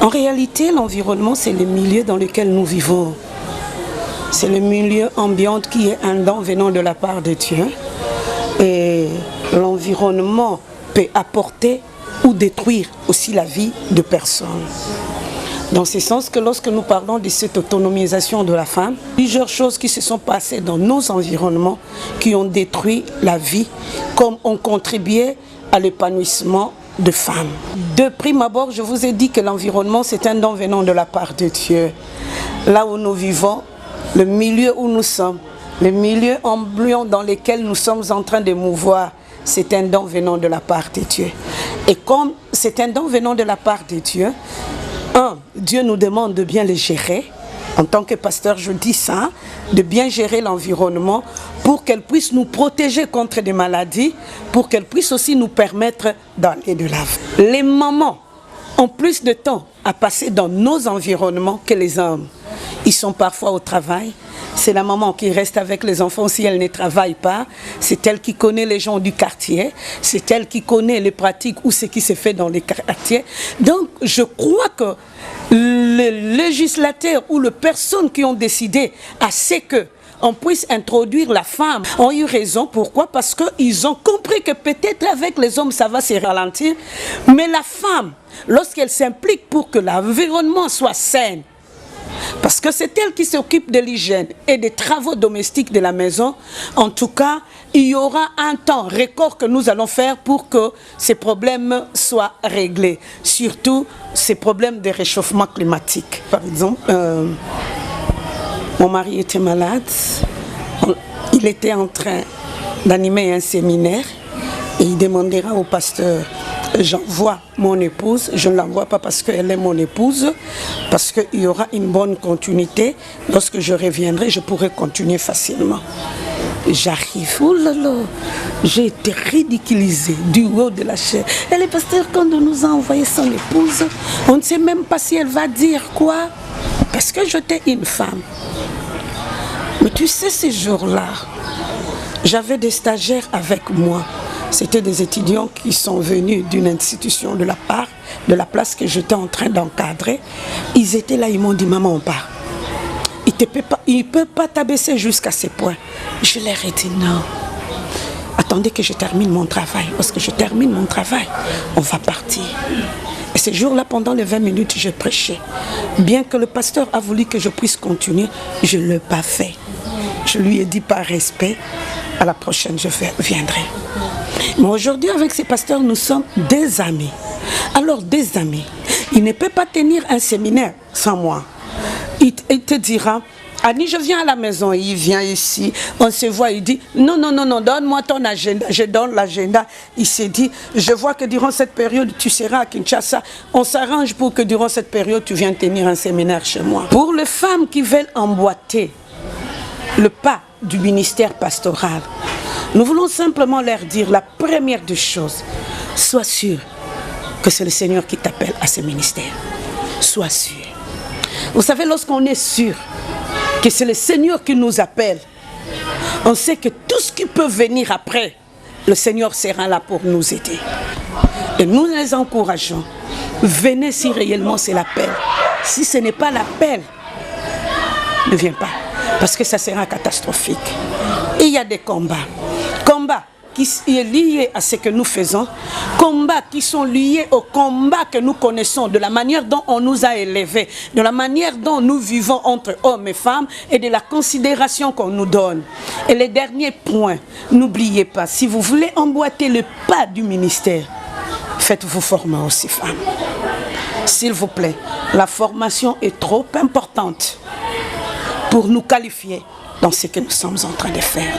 En réalité, l'environnement, c'est le milieu dans lequel nous vivons. C'est le milieu ambiant qui est un don venant de la part de Dieu. Et l'environnement peut apporter ou détruire aussi la vie de personnes. Dans ce sens que lorsque nous parlons de cette autonomisation de la femme, plusieurs choses qui se sont passées dans nos environnements qui ont détruit la vie, comme ont contribué à l'épanouissement de femmes. De prime abord, je vous ai dit que l'environnement, c'est un don venant de la part de Dieu. Là où nous vivons, le milieu où nous sommes, le milieu ambiant dans lequel nous sommes en train de mouvoir, c'est un don venant de la part de Dieu. Et comme c'est un don venant de la part de Dieu, Dieu nous demande de bien le gérer. En tant que pasteur, je dis ça, de bien gérer l'environnement pour qu'elle puisse nous protéger contre des maladies, pour qu'elle puisse aussi nous permettre d'aller de l'avant. Les mamans ont plus de temps à passer dans nos environnements que les hommes. Ils sont parfois au travail. C'est la maman qui reste avec les enfants si elle ne travaille pas. C'est elle qui connaît les gens du quartier. C'est elle qui connaît les pratiques ou ce qui se fait dans les quartiers. Donc, je crois que les législateurs ou les personnes qui ont décidé à ce qu'on puisse introduire la femme ont eu raison. Pourquoi? Parce qu'ils ont compris que peut-être avec les hommes, ça va se ralentir. Mais la femme, lorsqu'elle s'implique pour que l'environnement soit sain, parce que c'est elle qui s'occupe de l'hygiène et des travaux domestiques de la maison. En tout cas, il y aura un temps record que nous allons faire pour que ces problèmes soient réglés. Surtout ces problèmes de réchauffement climatique. Par exemple, mon mari était malade. Il était en train d'animer un séminaire et il demandera au pasteur: j'envoie mon épouse, je ne l'envoie pas parce qu'elle est mon épouse, parce qu'il y aura une bonne continuité. Lorsque je reviendrai, je pourrai continuer facilement. J'arrive, oh là là, j'ai été ridiculisée du haut de la chair. Et le pasteur, quand on nous a envoyé son épouse, on ne sait même pas si elle va dire quoi, parce que j'étais une femme. Mais tu sais, ces jours-là, j'avais des stagiaires avec moi. C'était des étudiants qui sont venus d'une institution de la part, de la place que j'étais en train d'encadrer. Ils étaient là, ils m'ont dit: maman, on part. Il ne peut pas t'abaisser jusqu'à ce point. Je leur ai dit: non. Attendez que je termine mon travail. Parce que je termine mon travail, on va partir. Et ce jour-là, pendant les 20 minutes, je prêchais. Bien que le pasteur a voulu que je puisse continuer, je ne l'ai pas fait. Je lui ai dit par respect: à la prochaine, je viendrai. Mais aujourd'hui, avec ces pasteurs, nous sommes des amis. Alors, des amis, il ne peut pas tenir un séminaire sans moi. Il te dira: Annie, je viens à la maison. Il vient ici, on se voit, il dit: non, non, non, non, donne-moi ton agenda. Je donne l'agenda. Il s'est dit: je vois que durant cette période, tu seras à Kinshasa. On s'arrange pour que durant cette période, tu viennes tenir un séminaire chez moi. Pour les femmes qui veulent emboîter le pas du ministère pastoral, nous voulons simplement leur dire la première des choses: sois sûr que c'est le Seigneur qui t'appelle à ce ministère. Sois sûr. Vous savez, lorsqu'on est sûr que c'est le Seigneur qui nous appelle, on sait que tout ce qui peut venir après, le Seigneur sera là pour nous aider. Et nous les encourageons. Venez si réellement c'est l'appel. Si ce n'est pas l'appel, ne viens pas, parce que ça sera catastrophique. Et il y a des combats. Combats qui sont liés à ce que nous faisons, combats qui sont liés au combat que nous connaissons, de la manière dont on nous a élevés, de la manière dont nous vivons entre hommes et femmes et de la considération qu'on nous donne. Et le dernier point, n'oubliez pas, si vous voulez emboîter le pas du ministère, faites-vous former aussi, femmes. S'il vous plaît, la formation est trop importante pour nous qualifier dans ce que nous sommes en train de faire.